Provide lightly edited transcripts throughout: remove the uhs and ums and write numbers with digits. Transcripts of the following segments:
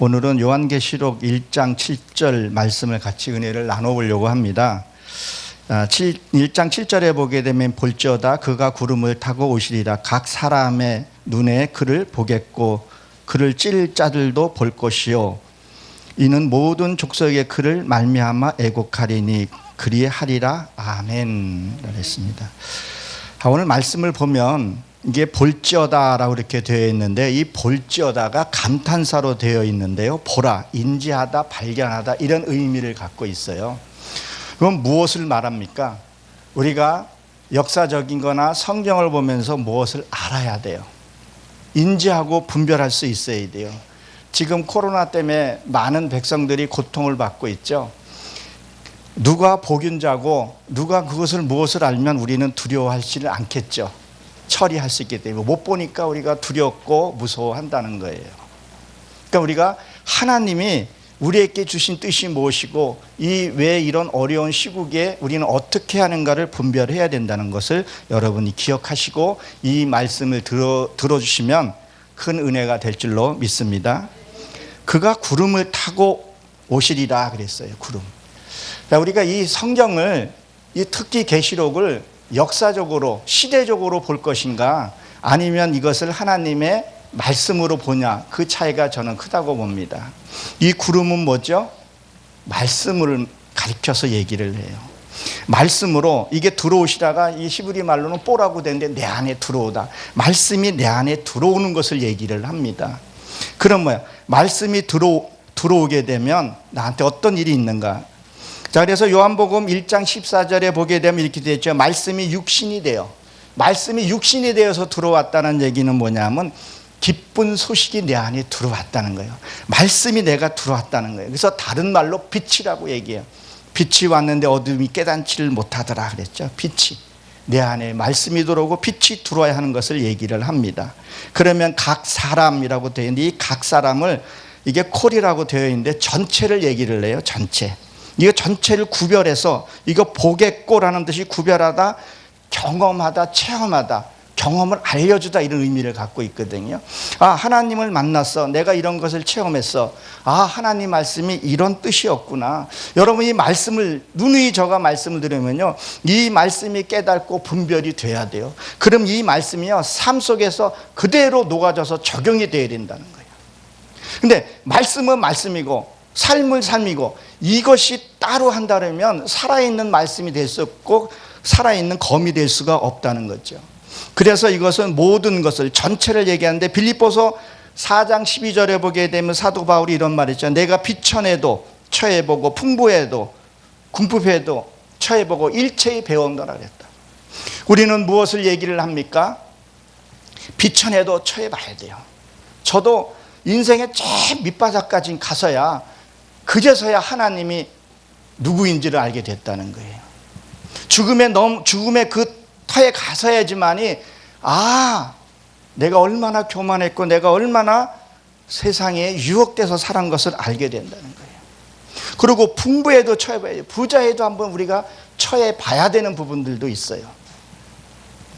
오늘은 요한계시록 1장 7절 말씀을 같이 은혜를 나눠보려고 합니다. 1장 7절에 보게 되면 볼지어다 그가 구름을 타고 오시리라. 각 사람의 눈에 그를 보겠고 그를 찔 자들도 볼 것이요 이는 모든 족속에 그를 말미암아 애곡하리니 그리하리라. 아멘. 그랬습니다. 오늘 말씀을 보면 이게 볼지어다라고 이렇게 되어 있는데, 이 볼지어다가 감탄사로 되어 있는데요, 보라, 인지하다, 발견하다 이런 의미를 갖고 있어요. 그럼 무엇을 말합니까? 우리가 역사적인 거나 성경을 보면서 무엇을 알아야 돼요? 인지하고 분별할 수 있어야 돼요. 지금 코로나 때문에 많은 백성들이 고통을 받고 있죠. 누가 복균자고 누가 그것을 무엇을 알면 우리는 두려워하지는 않겠죠. 처리할 수 있기 때문에 못 보니까 우리가 두렵고 무서워한다는 거예요. 그러니까 우리가 하나님이 우리에게 주신 뜻이 무엇이고 이 왜 이런 어려운 시국에 우리는 어떻게 하는가를 분별해야 된다는 것을 여러분이 기억하시고 이 말씀을 들어주시면 큰 은혜가 될 줄로 믿습니다. 그가 구름을 타고 오시리라 그랬어요. 구름. 우리가 이 성경을, 이 특히 계시록을 역사적으로 시대적으로 볼 것인가 아니면 이것을 하나님의 말씀으로 보냐, 그 차이가 저는 크다고 봅니다. 이 구름은 뭐죠? 말씀을 가리켜서 얘기를 해요. 말씀으로 이게 들어오시다가 이 히브리 말로는 뽀라고 되는데 내 안에 들어오다. 말씀이 내 안에 들어오는 것을 얘기를 합니다. 그럼 뭐야? 말씀이 들어오게 되면 나한테 어떤 일이 있는가? 자, 그래서 요한복음 1장 14절에 보게 되면 이렇게 되죠. 말씀이 육신이 돼요. 말씀이 육신이 되어서 들어왔다는 얘기는 뭐냐면 기쁜 소식이 내 안에 들어왔다는 거예요. 말씀이 내가 들어왔다는 거예요. 그래서 다른 말로 빛이라고 얘기해요. 빛이 왔는데 어둠이 깨닫지를 못하더라 그랬죠. 빛이 내 안에 말씀이 들어오고 빛이 들어와야 하는 것을 얘기를 합니다. 그러면 각 사람이라고 되어 있는데 이 각 사람을 이게 콜이라고 되어 있는데 전체를 얘기를 해요. 전체. 이거 전체를 구별해서 이거 보겠고라는 뜻이 구별하다, 경험하다, 체험하다, 경험을 알려주다 이런 의미를 갖고 있거든요. 아, 하나님을 만났어. 내가 이런 것을 체험했어. 아, 하나님 말씀이 이런 뜻이었구나. 여러분 이 말씀을 누누이 저가 말씀을 들으면요, 이 말씀이 깨닫고 분별이 돼야 돼요. 그럼 이 말씀이요 삶 속에서 그대로 녹아져서 적용이 돼야 된다는 거예요. 근데 말씀은 말씀이고 삶은 삶이고 이것이 따로 한다면 살아있는 말씀이 될 수 없고 살아있는 검이 될 수가 없다는 거죠. 그래서 이것은 모든 것을 전체를 얘기하는데 빌립보서 4장 12절에 보게 되면 사도 바울이 이런 말이죠. 내가 비천해도 처해보고 풍부해도 궁핍해도 처해보고 일체의 배웠노라 그랬다. 우리는 무엇을 얘기를 합니까? 비천해도 처해봐야 돼요. 저도 인생의 제일 밑바닥까지 가서야 그제서야 하나님이 누구인지를 알게 됐다는 거예요. 죽음의 그 터에 가서야지만이 아, 내가 얼마나 교만했고 내가 얼마나 세상에 유혹돼서 살은 것을 알게 된다는 거예요. 그리고 풍부에도 처해봐야 돼요. 부자에도 한번 우리가 처해봐야 되는 부분들도 있어요.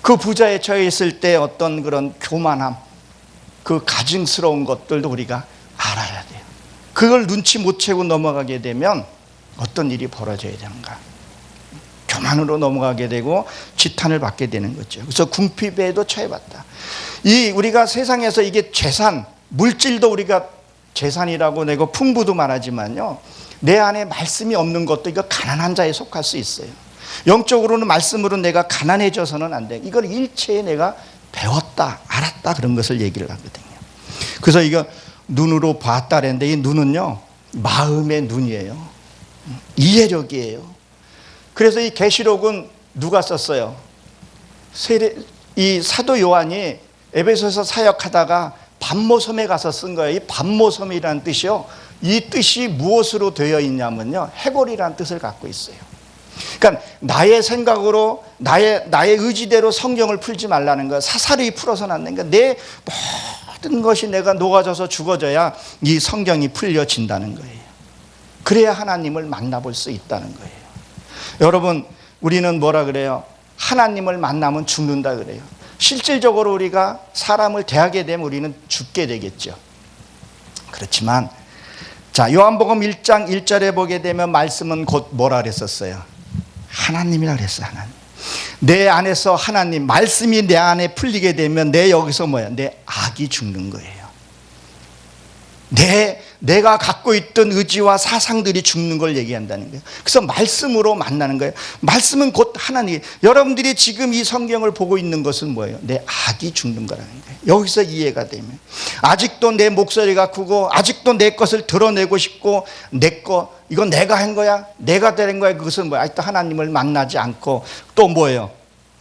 그 부자에 처해 있을 때 어떤 그런 교만함, 그 가증스러운 것들도 우리가 알아야 돼요. 그걸 눈치 못 채고 넘어가게 되면 어떤 일이 벌어져야 되는가? 교만으로 넘어가게 되고 지탄을 받게 되는 거죠. 그래서 궁핍에도 처해봤다. 우리가 세상에서 이게 재산, 물질도 우리가 재산이라고 내고 풍부도 말하지만요, 내 안에 말씀이 없는 것도 이거 가난한 자에 속할 수 있어요. 영적으로는 말씀으로 내가 가난해져서는 안 돼. 이걸 일체에 내가 배웠다, 알았다 그런 것을 얘기를 하거든요. 그래서 이거 눈으로 봤다 그랬는데 이 눈은요 마음의 눈이에요. 이해력이에요. 그래서 이 계시록은 누가 썼어요? 이 사도 요한이 에베소에서 사역하다가 반모섬에 가서 쓴 거예요. 이 반모섬이라는 뜻이요, 이 뜻이 무엇으로 되어 있냐면요 해골이라는 뜻을 갖고 있어요. 그러니까 나의 생각으로 나의 의지대로 성경을 풀지 말라는 거예요. 사사리 풀어서는 안 되는 거예요. 내 모든 것이 내가 녹아져서 죽어져야 이 성경이 풀려진다는 거예요. 그래야 하나님을 만나볼 수 있다는 거예요. 여러분 우리는 뭐라 그래요? 하나님을 만나면 죽는다 그래요. 실질적으로 우리가 사람을 대하게 되면 우리는 죽게 되겠죠. 그렇지만 자, 요한복음 1장 1절에 보게 되면 말씀은 곧 뭐라 그랬었어요? 하나님이라 그랬어요. 하나님. 내 안에서 하나님, 말씀이 내 안에 풀리게 되면 내 여기서 뭐야? 내 악이 죽는 거예요. 내가 갖고 있던 의지와 사상들이 죽는 걸 얘기한다는 거예요. 그래서 말씀으로 만나는 거예요. 말씀은 곧 하나님. 여러분들이 지금 이 성경을 보고 있는 것은 뭐예요? 내 악이 죽는 거라는 거예요. 여기서 이해가 되면 아직도 내 목소리가 크고 아직도 내 것을 드러내고 싶고 이건 내가 한 거야, 내가 되는 거야. 그것은 뭐야? 아직도 하나님을 만나지 않고 또 뭐예요?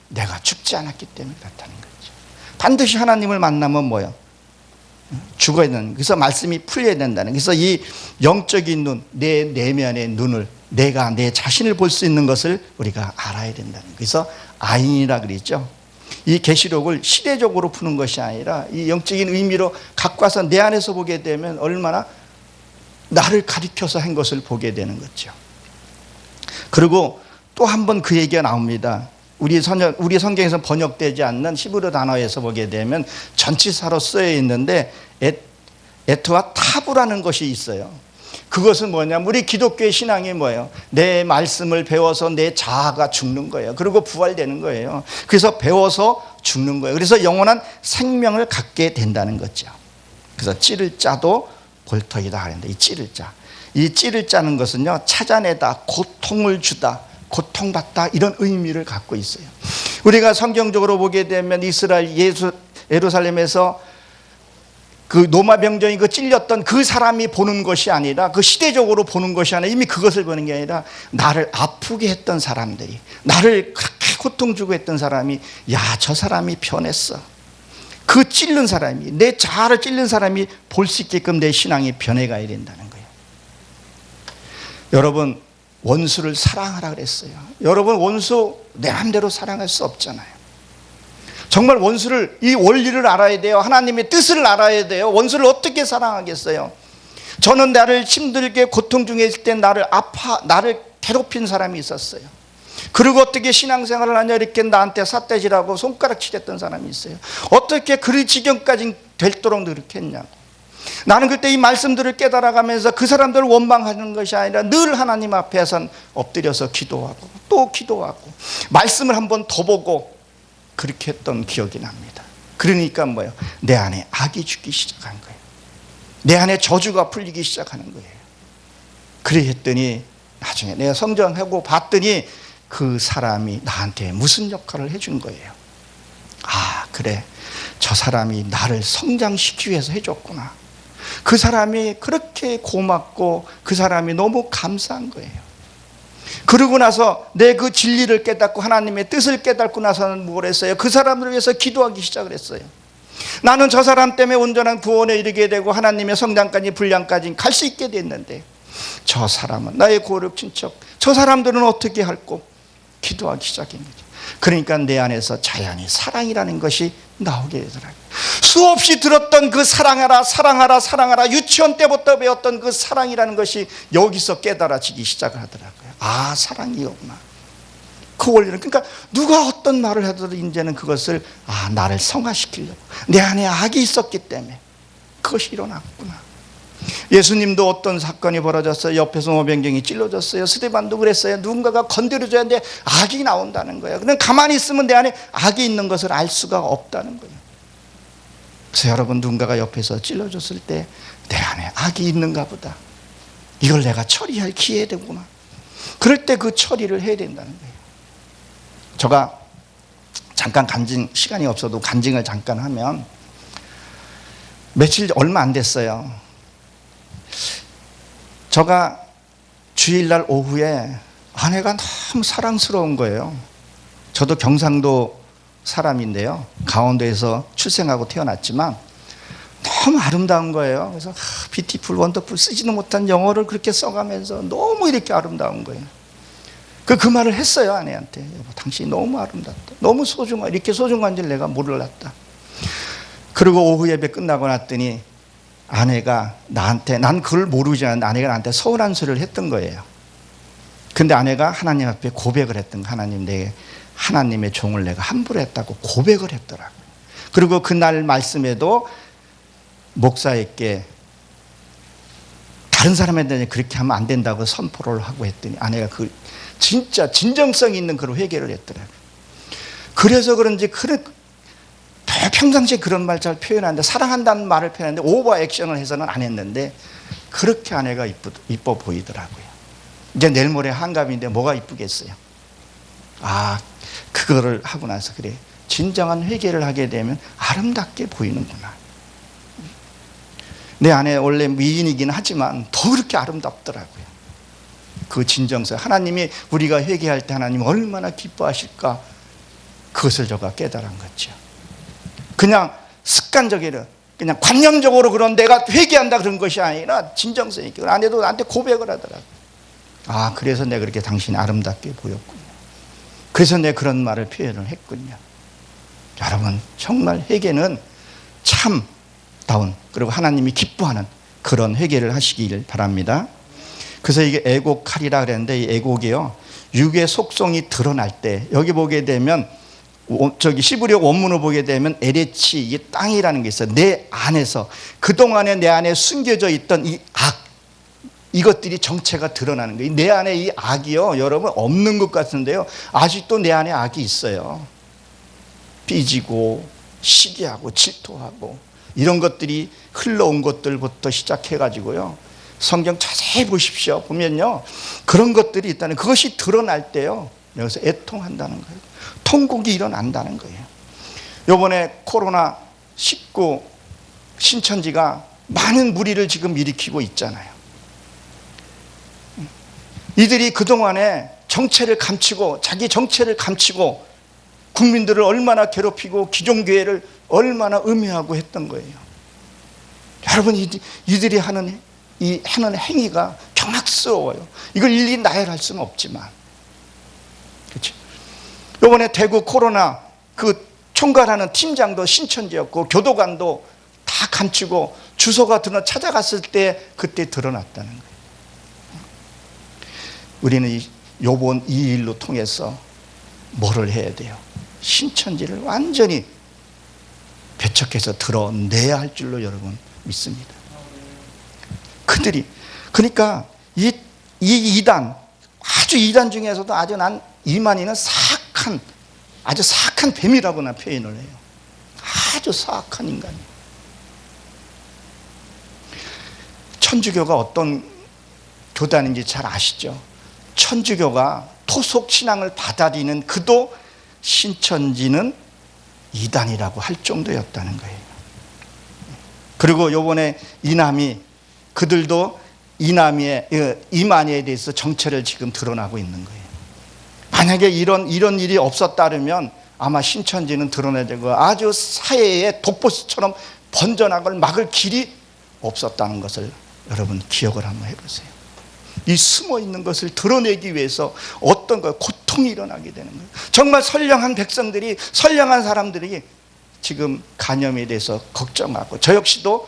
내가 죽지 않았기 때문에 그렇다는 거죠. 반드시 하나님을 만나면 뭐예요? 죽어야 되는. 그래서 말씀이 풀려야 된다는. 그래서 이 영적인 눈, 내 내면의 눈을, 내가 내 자신을 볼 수 있는 것을 우리가 알아야 된다는. 그래서 아인이라 그러죠. 이 계시록을 시대적으로 푸는 것이 아니라 이 영적인 의미로 갖고 와서 내 안에서 보게 되면 얼마나 나를 가리켜서 한 것을 보게 되는 거죠. 그리고 또 한 번 그 얘기가 나옵니다. 우리 성경에서 번역되지 않는 히브리 단어에서 보게 되면 전치사로 쓰여 있는데 에트와 타부라는 것이 있어요. 그것은 뭐냐면 우리 기독교의 신앙이 뭐예요? 내 말씀을 배워서 내 자아가 죽는 거예요. 그리고 부활되는 거예요. 그래서 배워서 죽는 거예요. 그래서 영원한 생명을 갖게 된다는 거죠. 그래서 찌를 자도 볼터이다 하는데 이 찌를 자. 이 찌를 자는 것은요, 찾아내다, 고통을 주다, 고통받다, 이런 의미를 갖고 있어요. 우리가 성경적으로 보게 되면 이스라엘 예루살렘에서 그 로마 병정이 그 찔렸던 그 사람이 보는 것이 아니라, 그 시대적으로 보는 것이 아니라, 이미 그것을 보는 게 아니라 나를 아프게 했던 사람들이, 나를 그렇게 고통 주고 했던 사람이, 야, 저 사람이 변했어. 그 찔른 사람이, 내 자아를 찔른 사람이 볼 수 있게끔 내 신앙이 변해가야 된다는 거예요. 여러분, 원수를 사랑하라 그랬어요. 여러분, 원수 내 마음대로 사랑할 수 없잖아요. 정말 원수를, 이 원리를 알아야 돼요. 하나님의 뜻을 알아야 돼요. 원수를 어떻게 사랑하겠어요? 저는 나를 힘들게 고통 중에 있을 때 나를 괴롭힌 사람이 있었어요. 그리고 어떻게 신앙생활을 하냐, 이렇게 나한테 삿대질하고 손가락질했던 사람이 있어요. 어떻게 그 지경까지 될도록 그렇게 했냐고. 나는 그때 이 말씀들을 깨달아가면서 그 사람들을 원망하는 것이 아니라 늘 하나님 앞에선 엎드려서 기도하고 또 기도하고 말씀을 한 번 더 보고 그렇게 했던 기억이 납니다. 그러니까 뭐예요? 내 안에 악이 죽기 시작한 거예요. 내 안에 저주가 풀리기 시작하는 거예요. 그래 했더니 나중에 내가 성전하고 봤더니 그 사람이 나한테 무슨 역할을 해준 거예요. 아, 그래, 저 사람이 나를 성장시키기 위해서 해줬구나. 그 사람이 그렇게 고맙고 그 사람이 너무 감사한 거예요. 그러고 나서 내 그 진리를 깨닫고 하나님의 뜻을 깨닫고 나서는 뭘 했어요? 그 사람을 위해서 기도하기 시작을 했어요. 나는 저 사람 때문에 온전한 구원에 이르게 되고 하나님의 성장까지 분량까지 갈 수 있게 됐는데 저 사람은, 나의 고륙 친척, 저 사람들은 어떻게 할꼬? 기도하기 시작한 거죠. 그러니까 내 안에서 자연히 사랑이라는 것이 나오게 되더라고요. 수없이 들었던 그 사랑하라, 사랑하라, 사랑하라, 유치원 때부터 배웠던 그 사랑이라는 것이 여기서 깨달아지기 시작을 하더라고요. 아, 사랑이었구나. 그 원리는, 그러니까 누가 어떤 말을 해도 이제는 그것을, 아, 나를 성화시키려고, 내 안에 악이 있었기 때문에 그것이 일어났구나. 예수님도 어떤 사건이 벌어졌어요. 옆에서 오병경이 찔러졌어요. 스데반도 그랬어요. 누군가가 건드려줘야 하는데 악이 나온다는 거예요. 그냥 가만히 있으면 내 안에 악이 있는 것을 알 수가 없다는 거예요. 그래서 여러분, 누군가가 옆에서 찔러줬을 때 내 안에 악이 있는가 보다, 이걸 내가 처리할 기회되구나, 그럴 때 그 처리를 해야 된다는 거예요. 제가 잠깐 시간이 없어도 간증을 잠깐 하면, 얼마 안 됐어요. 제가 주일날 오후에 아내가 너무 사랑스러운 거예요. 저도 경상도 사람인데요, 강원도에서 출생하고 태어났지만 너무 아름다운 거예요. 그래서 비티풀, 원더풀 쓰지도 못한 영어를 그렇게 써가면서 너무 이렇게 아름다운 거예요. 그 말을 했어요, 아내한테. 여보, 당신이 너무 아름답다, 너무 소중하, 이렇게 소중한 줄 내가 몰랐다. 그리고 오후 예배 끝나고 났더니 아내가 나한테, 난 그걸 모르지 않는데 아내가 나한테 서운한 소리를 했던 거예요. 근데 아내가 하나님 앞에 고백을 했던 거예요. 하나님, 하나님의 종을 내가 함부로 했다고 고백을 했더라고요. 그리고 그날 말씀에도 목사에게 다 다른 사람에 대해 그렇게 하면 안 된다고 선포를 하고 했더니 아내가 그 진짜 진정성 있는 그런 회개를 했더라고요. 그래서 그런지 평상시에 그런 말 잘 표현하는데, 사랑한다는 말을 표현하는데 오버 액션을 해서는 안 했는데 그렇게 아내가 이뻐 보이더라고요. 이제 내일 모레 한갑인데 뭐가 이쁘겠어요. 그거를 하고 나서 그래, 진정한 회개를 하게 되면 아름답게 보이는구나. 내 아내 원래 미인이긴 하지만 더 그렇게 아름답더라고요. 그 진정성, 하나님이 우리가 회개할 때 하나님 얼마나 기뻐하실까, 그것을 제가 깨달은 거죠. 그냥 습관적으로 그냥 관념적으로 그런 내가 회개한다 그런 것이 아니라 진정성 있게, 아내도 나한테 고백을 하더라고요. 그래서 내가 그렇게 당신이 아름답게 보였군요. 그래서 내가 그런 말을 표현을 했군요. 여러분, 정말 회개는 참다운, 그리고 하나님이 기뻐하는 그런 회개를 하시길 바랍니다. 그래서 이게 애곡하리라 그랬는데, 이 애곡이요, 육의 속성이 드러날 때, 여기 보게 되면 시브리어 원문을 보게 되면 에레치, 이게 땅이라는 게 있어요. 내 안에서 그동안에 내 안에 숨겨져 있던 이 이것들이 정체가 드러나는 거예요. 내 안에 이 악이요, 여러분 없는 것 같은데요, 아직도 내 안에 악이 있어요. 삐지고 시기하고 질투하고 이런 것들이 흘러온 것들부터 시작해가지고요, 성경 자세히 보십시오. 보면요, 그런 것들이 있다는, 그것이 드러날 때요, 여기서 애통한다는 거예요. 통곡이 일어난다는 거예요. 이번에 코로나19 신천지가 많은 무리를 지금 일으키고 있잖아요. 이들이 그동안에 정체를 감추고, 자기 정체를 감추고 국민들을 얼마나 괴롭히고 기존교회를 얼마나 음해하고 했던 거예요. 여러분, 이들이 하는 행위가 경악스러워요. 이걸 일일이 나열할 수는 없지만, 그렇죠? 이번에 대구 코로나 그 총괄하는 팀장도 신천지였고 교도관도 다 감추고 주소가 찾아갔을 때 그때 드러났다는 거예요. 우리는 이번 이 일로 통해서 뭐를 해야 돼요? 신천지를 완전히 배척해서 드러내야 할 줄로 여러분 믿습니다. 그들이, 그러니까 이 이단, 아주 이단 중에서도 아주 난 이만희는 아주 사악한 뱀이라고 난 표현을 해요. 아주 사악한 인간이에요. 천주교가 어떤 교단인지 잘 아시죠? 천주교가 토속 신앙을 받아들이는 그도 신천지는 이단이라고 할 정도였다는 거예요. 그리고 요번에 이남이, 그들도 이만희에 대해서 정체를 지금 드러나고 있는 거예요. 만약에 이런 일이 없었다면 아마 신천지는 드러내야 되고 아주 사회의 독보스처럼 번져나갈 막을 길이 없었다는 것을 여러분 기억을 한번 해보세요. 이 숨어있는 것을 드러내기 위해서 어떤 고통이 일어나게 되는 거예요. 정말 선량한 백성들이, 선량한 사람들이 지금 간염에 대해서 걱정하고, 저 역시도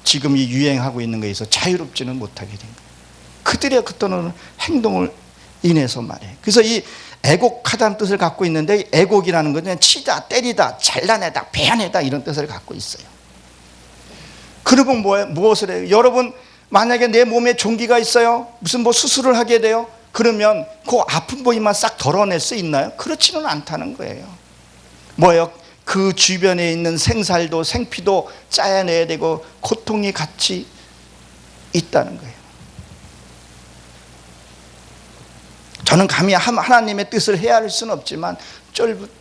지금 이 유행하고 있는 것에 대해서 자유롭지는 못하게 된 거예요. 그들의 그때는 행동을 인해서 말이에요. 그래서 이 애곡하다는 뜻을 갖고 있는데, 이 애곡이라는 것은 치다, 때리다, 잘라내다, 베어내다 이런 뜻을 갖고 있어요. 그러면 무엇을 해요? 여러분, 만약에 내 몸에 종기가 있어요, 무슨 수술을 하게 돼요, 그러면 그 아픈 부위만 싹 덜어낼 수 있나요? 그렇지는 않다는 거예요. 뭐예요? 그 주변에 있는 생살도 생피도 짜야내야 되고 고통이 같이 있다는 거예요. 저는 감히 하나님의 뜻을 헤아릴 수는 없지만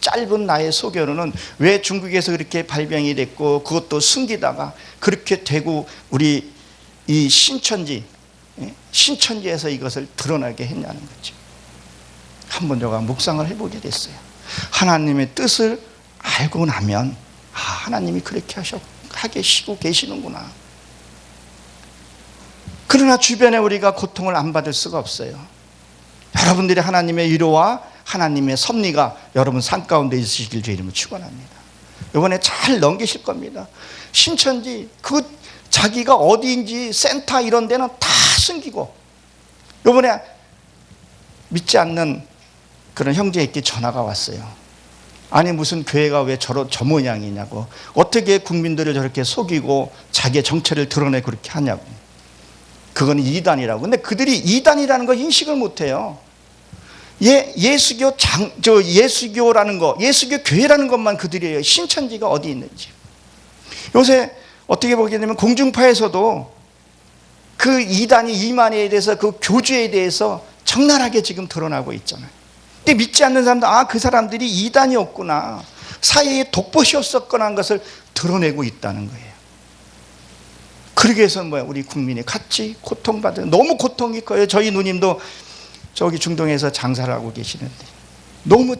짧은 나의 소견으로는 왜 중국에서 그렇게 발병이 됐고 그것도 숨기다가 그렇게 되고 우리 이 신천지에서 이것을 드러나게 했냐는 거죠. 한번 제가 묵상을 해보게 됐어요. 하나님의 뜻을 알고 나면 하나님이 그렇게 하게 시고 계시는구나. 그러나 주변에 우리가 고통을 안 받을 수가 없어요. 여러분들이 하나님의 위로와 하나님의 섭리가 여러분 삶 가운데 있으시길 주 이름으로 축원합니다. 이번에 잘 넘기실 겁니다. 신천지 자기가 어디인지 센터 이런 데는 다 숨기고, 이번에 믿지 않는 그런 형제에게 전화가 왔어요. 아니 무슨 교회가 왜 저 모양이냐고, 어떻게 국민들을 저렇게 속이고 자기의 정체를 드러내고 그렇게 하냐고. 그거는 이단이라고. 근데 그들이 이단이라는 거 인식을 못해요. 예수교라는 거, 예수교 교회라는 것만 그들이에요. 신천지가 어디 있는지. 요새 어떻게 보게 되면 공중파에서도 그 이단이 이만희에 대해서, 그 교주에 대해서 적나라하게 지금 드러나고 있잖아요. 근데 믿지 않는 사람들, 그 사람들이 이단이었구나, 사회의 독보시였었거나 하는 것을 드러내고 있다는 거예요. 그러기 위해서 우리 국민이 같이 고통받은, 너무 고통이 커요. 저희 누님도 저기 중동에서 장사를 하고 계시는데 너무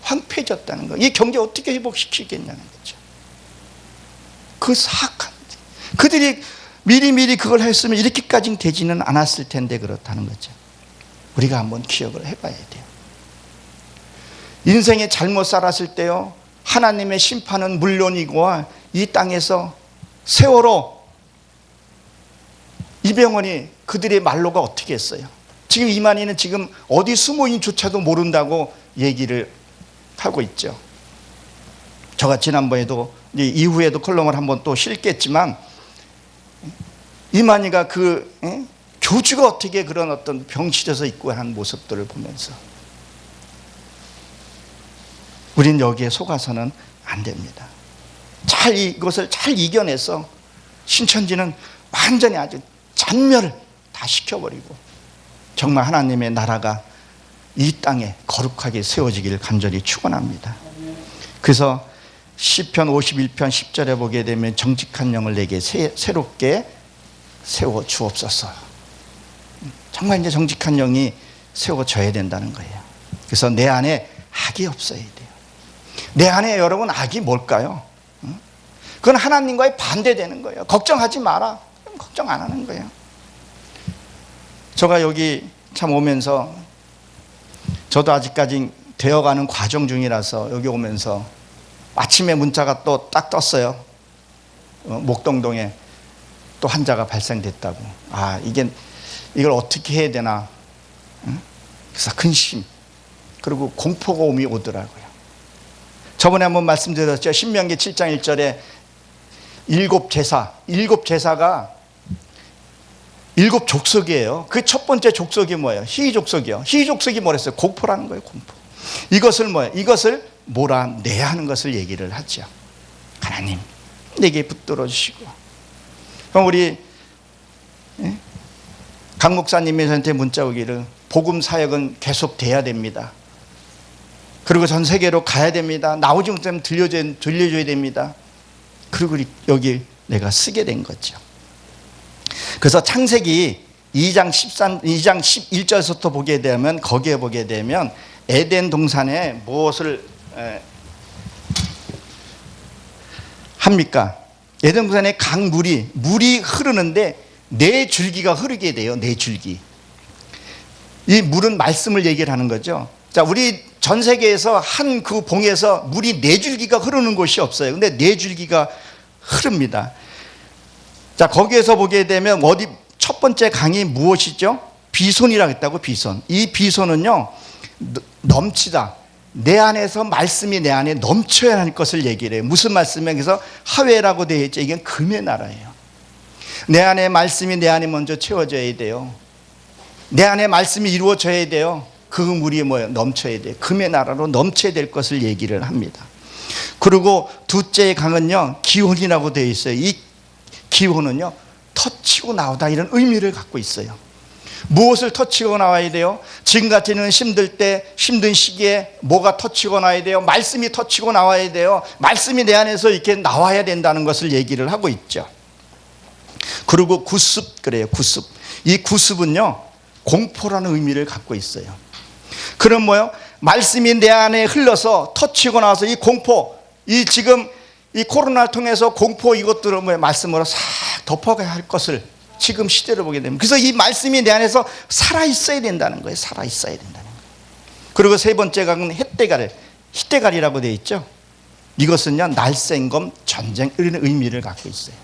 황폐해졌다는 거예요. 이 경제 어떻게 회복시키겠냐는 거죠. 그 사악한, 그들이 미리미리 그걸 했으면 이렇게까지는 되지는 않았을 텐데 그렇다는 거죠. 우리가 한번 기억을 해봐야 돼요. 인생에 잘못 살았을 때요, 하나님의 심판은 물론이고 이 땅에서 세월호 이병헌이 그들의 말로가 어떻게 했어요? 지금 이만희는 지금 어디 숨어있는조차도 모른다고 얘기를 하고 있죠. 제가 지난번에도 이후에도 컬럼을 한번 또 실겠지만, 이만희가 교주가 어떻게 그런 어떤 병실에서 있고 하는 모습들을 보면서 우린 여기에 속아서는 안 됩니다. 이것을 잘 이겨내서 신천지는 완전히 아주 잔멸을 다 시켜버리고 정말 하나님의 나라가 이 땅에 거룩하게 세워지기를 간절히 축원합니다. 그래서 시편 51편 10절에 보게 되면 정직한 영을 내게 새롭게 세워 주옵소서. 정말 이제 정직한 영이 세워져야 된다는 거예요. 그래서 내 안에 악이 없어야 돼요. 내 안에 여러분 악이 뭘까요? 그건 하나님과의 반대되는 거예요. 걱정하지 마라. 그럼 걱정 안 하는 거예요. 제가 여기 참 오면서, 저도 아직까지 되어가는 과정 중이라서 여기 오면서 아침에 문자가 또 딱 떴어요. 목동동에 또 환자가 발생됐다고. 이걸 어떻게 해야 되나. 그래서 근심, 그리고 공포가 오더라고요. 저번에 한번 말씀드렸죠. 신명기 7장 1절에 일곱 제사가 일곱 족속이에요. 그 첫 번째 족속이 뭐예요? 희족속이요. 희족속이 뭐랬어요? 공포라는 거예요. 공포. 이것을 이것을 몰아내야 하는 것을 얘기를 하죠. 하나님 내게 붙들어 주시고. 그럼 우리 강 목사님이 저한테 문자 오기를, 복음 사역은 계속 돼야 됩니다. 그리고 전 세계로 가야 됩니다. 나오지 못하면 들려줘야 됩니다. 그리고 여기 내가 쓰게 된 거죠. 그래서 창세기 2장 11절부터 보게 되면, 거기에 보게 되면 에덴 동산에 무엇을 합니까? 에덴 동산에 물이 흐르는데 네 줄기가 흐르게 돼요. 네 줄기. 이 물은 말씀을 얘기를 하는 거죠. 자, 우리 전 세계에서 한 그 봉에서 물이 네 줄기가 흐르는 곳이 없어요. 근데 네 줄기가 흐릅니다. 자, 거기에서 보게 되면 첫 번째 강이 무엇이죠? 비손이라고 했다고. 비손. 이 비손은요, 넘치다. 내 안에서 말씀이 내 안에 넘쳐야 할 것을 얘기를 해요. 무슨 말씀이에요? 그래서 하회라고 되어 있죠. 이게 금의 나라예요. 내 안에 말씀이 내 안에 먼저 채워져야 돼요. 내 안에 말씀이 이루어져야 돼요. 그 물이 넘쳐야 돼요. 금의 나라로 넘쳐야 될 것을 얘기를 합니다. 그리고 둘째 강은요, 기혼이라고 되어 있어요. 이 기혼은요, 터치고 나오다, 이런 의미를 갖고 있어요. 무엇을 터치고 나와야 돼요? 지금같이는 힘들 때, 힘든 시기에 뭐가 터치고 나와야 돼요? 말씀이 터치고 나와야 돼요. 말씀이 내 안에서 이렇게 나와야 된다는 것을 얘기를 하고 있죠. 그리고 구습, 그래요. 구습. 이 구습은요, 공포라는 의미를 갖고 있어요. 그럼 말씀이 내 안에 흘러서 터치고 나와서 이 공포, 지금 이 코로나를 통해서 공포, 이것들을 말씀으로 싹 덮어가야 할 것을 지금 시대를 보게 됩니다. 그래서 이 말씀이 내 안에서 살아있어야 된다는 거예요. 살아있어야 된다는 거예요. 그리고 세 번째 강은 힛대갈이라고 되어 있죠. 이것은요, 날쌘검, 전쟁, 이런 의미를 갖고 있어요.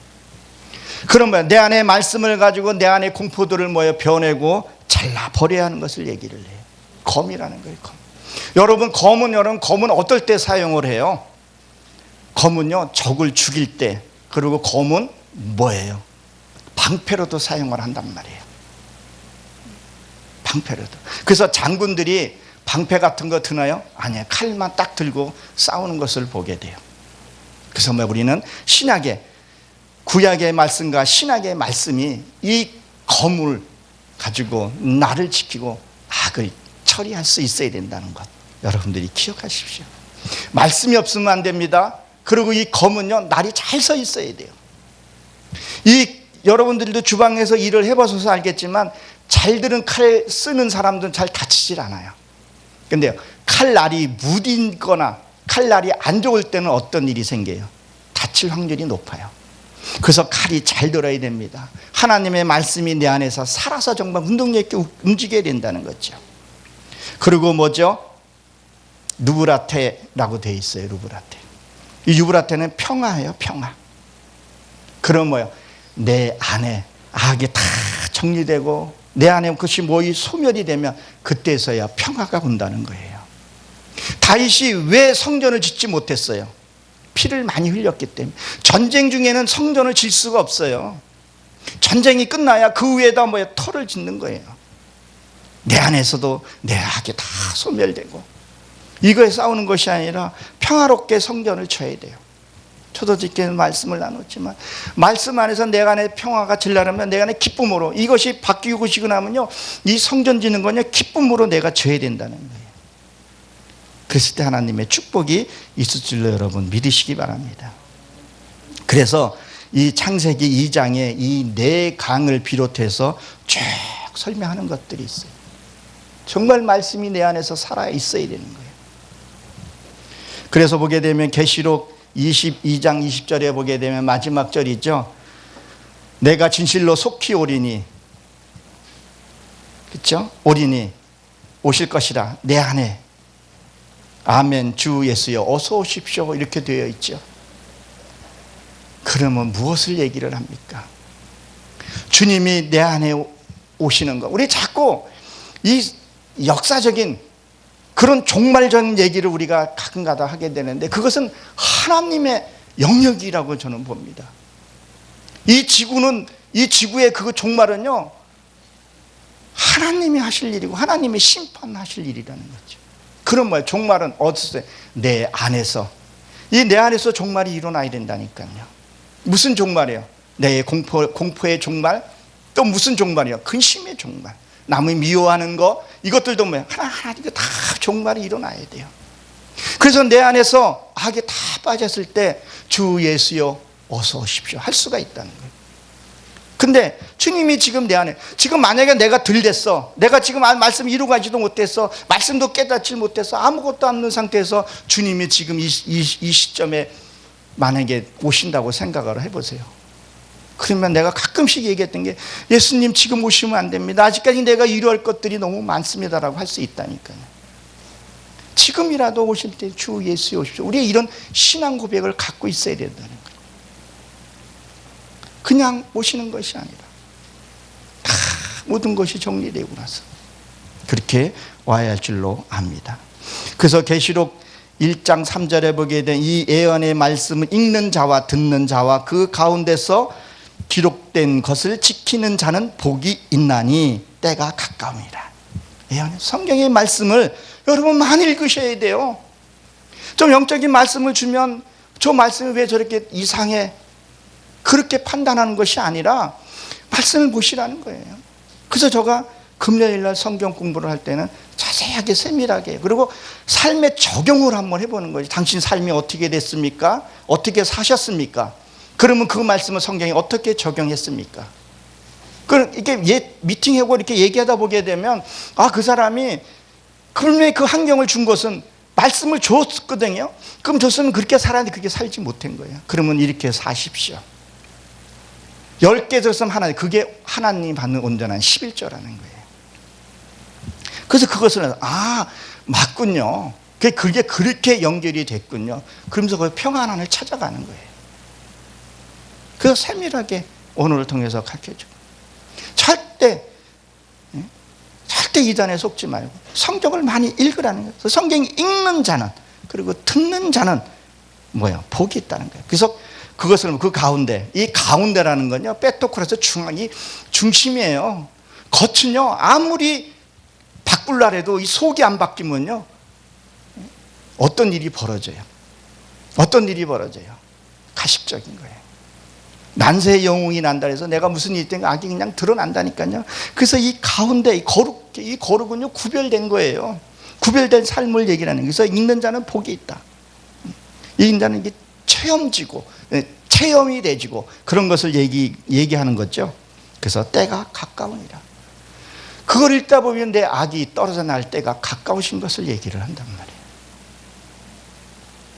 그럼 내 안에 말씀을 가지고 내 안에 공포들을 베어내고 잘라버려야 하는 것을 얘기를 해요. 검이라는 거예요. 검. 여러분, 검은 어떨 때 사용을 해요? 검은요, 적을 죽일 때. 그리고 검은 뭐예요? 방패로도 사용을 한단 말이에요. 방패로도. 그래서 장군들이 방패 같은 거 드나요? 아니에요. 칼만 딱 들고 싸우는 것을 보게 돼요. 그래서 우리는 신약의, 구약의 말씀과 신약의 말씀이 이 검을 가지고 나를 지키고 악을 처리할 수 있어야 된다는 것, 여러분들이 기억하십시오. 말씀이 없으면 안 됩니다. 그리고 이 검은요, 날이 잘 서 있어야 돼요. 여러분들도 주방에서 일을 해보셔서 알겠지만 잘 들은 칼 쓰는 사람들은 잘 다치질 않아요. 근데요, 칼날이 무딘거나 칼날이 안 좋을 때는 어떤 일이 생겨요? 다칠 확률이 높아요. 그래서 칼이 잘 들어야 됩니다. 하나님의 말씀이 내 안에서 살아서 정말 운동력 있게 움직여야 된다는 거죠. 그리고 뭐죠? 누브라테라고 되어 있어요. 누브라테. 이 누브라테는 평화예요. 평화. 그럼 뭐요? 내 안에 악이 다 정리되고 내 안에 그것이 모이 소멸이 되면 그때서야 평화가 온다는 거예요. 다윗이 왜 성전을 짓지 못했어요? 피를 많이 흘렸기 때문에. 전쟁 중에는 성전을 질 수가 없어요. 전쟁이 끝나야 그 위에다 터를 짓는 거예요. 내 안에서도 내 악이 다 소멸되고, 이거에 싸우는 것이 아니라 평화롭게 성전을 쳐야 돼요. 저도 이렇게 말씀을 나눴지만, 말씀 안에서 내 안에 평화가 질라려면 내 안에 기쁨으로, 이것이 바뀌고 시고 나면요, 이 성전 짓는 건요, 기쁨으로 내가 져야 된다는 거예요. 그랬을 때 하나님의 축복이 있을 줄로 여러분 믿으시기 바랍니다. 그래서 이 창세기 2장에 이 네 강을 비롯해서 쭉 설명하는 것들이 있어요. 정말 말씀이 내 안에서 살아 있어야 되는 거예요. 그래서 보게 되면 계시록 22장 20절에 보게 되면 마지막 절이죠. 내가 진실로 속히 오리니, 그렇죠? 오리니 오실 것이라 내 안에. 아멘. 주 예수여 어서 오십시오. 이렇게 되어 있죠. 그러면 무엇을 얘기를 합니까? 주님이 내 안에 오시는 것. 우리 자꾸 이 역사적인 그런 종말적인 얘기를 우리가 가끔가다 하게 되는데, 그것은 하나님의 영역이라고 저는 봅니다. 이 지구는, 이 지구의 그 종말은요, 하나님이 하실 일이고 하나님이 심판하실 일이라는 거죠. 그런 뭐예요? 종말은 어디서? 내 안에서. 이 내 안에서 종말이 일어나야 된다니까요. 무슨 종말이에요? 내 공포의 종말, 또 무슨 종말이에요? 근심의 종말, 남을 미워하는 거, 이것들도 뭐예요? 하나하나 이거 다 종말이 일어나야 돼요. 그래서 내 안에서 악에 다 빠졌을 때 주 예수여 어서 오십시오 할 수가 있다는 거예요. 근데 주님이 지금 내 안에, 지금 만약에 내가 들댔어, 내가 지금 말씀 이루가지도 못했어, 말씀도 깨닫지 못해서 아무것도 없는 상태에서 주님이 지금 이 시점에 만약에 오신다고 생각을 해보세요. 그러면 내가 가끔씩 얘기했던 게, 예수님 지금 오시면 안 됩니다, 아직까지 내가 이루할 것들이 너무 많습니다라고 할 수 있다니까요. 지금이라도 오실 때 주 예수 오십시오. 우리의 이런 신앙 고백을 갖고 있어야 된다는 거예요. 그냥 오시는 것이 아니라 다 모든 것이 정리되고 나서 그렇게 와야 할 줄로 압니다. 그래서 계시록 1장 3절에 보게 된 이 예언의 말씀을 읽는 자와 듣는 자와 그 가운데서 기록된 것을 지키는 자는 복이 있나니 때가 가까웁니다. 예언, 성경의 말씀을 여러분 많이 읽으셔야 돼요. 좀 영적인 말씀을 주면 저 말씀이 왜 저렇게 이상해, 그렇게 판단하는 것이 아니라 말씀을 보시라는 거예요. 그래서 제가 금요일날 성경 공부를 할 때는 자세하게 세밀하게, 그리고 삶의 적용을 한번 해보는 거죠. 당신 삶이 어떻게 됐습니까? 어떻게 사셨습니까? 그러면 그 말씀을 성경에 어떻게 적용했습니까? 이렇게 미팅하고 이렇게 얘기하다 보게 되면, 그 사람이 분명히 그 환경을 준 것은 말씀을 줬거든요. 그럼 줬으면 그렇게 살았는데 그렇게 살지 못한 거예요. 그러면 이렇게 사십시오. 10개 줬으면 하나, 그게 하나님 받는 온전한 11조라는 거예요. 그래서 그것을 맞군요. 그게 그렇게 연결이 됐군요. 그러면서 그 평안함을 찾아가는 거예요. 그래서 세밀하게 오늘을 통해서 가르쳐주고, 절대 이단에 속지 말고 성경을 많이 읽으라는 거예요. 성경 읽는 자는, 그리고 듣는 자는 복이 있다는 거예요. 그래서 그것을 그 가운데, 이 가운데라는 건요, 빼토크라서 중앙이 중심이에요. 겉은요 아무리 바꿀라 해도 이 속이 안 바뀌면요 어떤 일이 벌어져요. 어떤 일이 벌어져요. 가식적인 거예요. 난세의 영웅이 난다 해서 내가 무슨 일이 있든 악이 그냥 드러난다니까요. 그래서 이 가운데 이 거룩은요 구별된 거예요. 구별된 삶을 얘기하는 거예요. 그래서 읽는 자는 복이 있다. 읽는 자는 이게 체험지고 체험이 되지고 그런 것을 얘기하는 거죠. 그래서 때가 가까우니라. 그걸 읽다 보면 내 악이 떨어져 날 때가 가까우신 것을 얘기를 한단 말이에요.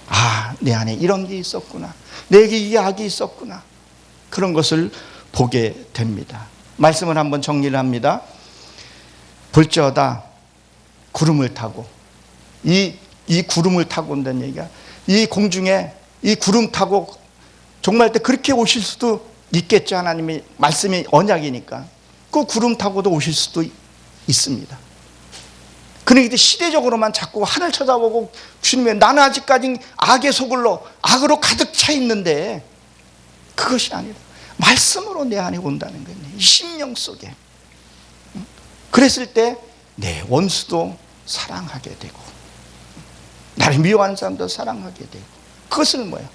아, 내 안에 이런 게 있었구나. 내게 이 악이 있었구나. 그런 것을 보게 됩니다. 말씀을 한번 정리를 합니다. 볼지어다 구름을 타고 이 구름을 타고 온다는 얘기가 이 공중에 이 구름 타고 정말 때 그렇게 오실 수도 있겠죠. 하나님의 말씀이 언약이니까 그 구름 타고도 오실 수도 있습니다. 그런데 시대적으로만 자꾸 하늘 쳐다보고 주님의 나는 아직까지 악의 악으로 가득 차 있는데 그것이 아니라 말씀으로 내 안에 온다는 거예요. 이 심령 속에. 그랬을 때 내 원수도 사랑하게 되고 나를 미워하는 사람도 사랑하게 되고 그것은 뭐예요?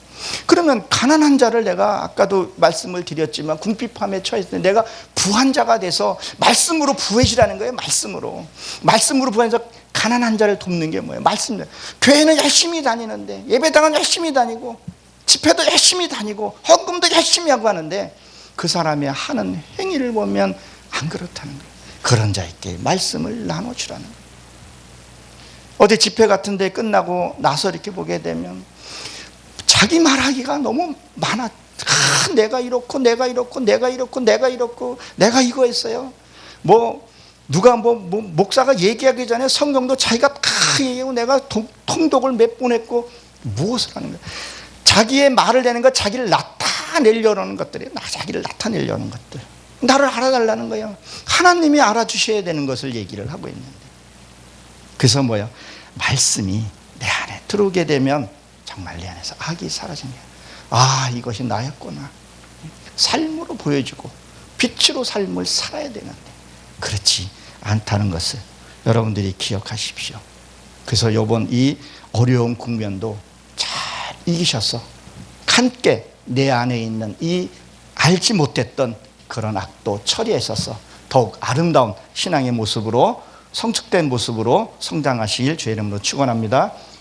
그러면 가난한 자를 내가 아까도 말씀을 드렸지만 궁핍함에 처했을 때 내가 부한 자가 돼서 말씀으로 부해지라는 거예요. 말씀으로 부해서 가난한 자를 돕는 게 뭐예요? 말씀. 교회는 열심히 다니는데 예배당은 열심히 다니고 집회도 열심히 다니고 헌금도 열심히 하고 하는데 그 사람이 하는 행위를 보면 안 그렇다는 거예요. 그런 자에게 말씀을 나눠주라는 거예요. 어디 집회 같은 데 끝나고 나서 이렇게 보게 되면 자기 말하기가 너무 많아. 내가 이렇고 내가 이렇고 내가 이렇고 내가 이렇고 내가 이거 했어요. 누가 목사가 얘기하기 전에 성경도 자기가 다 얘기하고 내가 통독을 몇 번 했고 무엇을 하는 거야. 자기의 말을 내는 것, 자기를 나타내려는 것들이에요. 자기를 나타내려는 것들. 나를 알아달라는 거예요. 하나님이 알아주셔야 되는 것을 얘기를 하고 있는데. 그래서 뭐예요? 말씀이 내 안에 들어오게 되면 정말 내 안에서 악이 사라진 거예요. 아, 이것이 나였구나. 삶으로 보여주고 빛으로 삶을 살아야 되는데 그렇지 않다는 것을 여러분들이 기억하십시오. 그래서 이번 이 어려운 국면도 잘 이기셔서 함께 내 안에 있는 이 알지 못했던 그런 악도 처리하셔서 더욱 아름다운 신앙의 모습으로 성숙된 모습으로 성장하시길 주의 이름으로 축원합니다.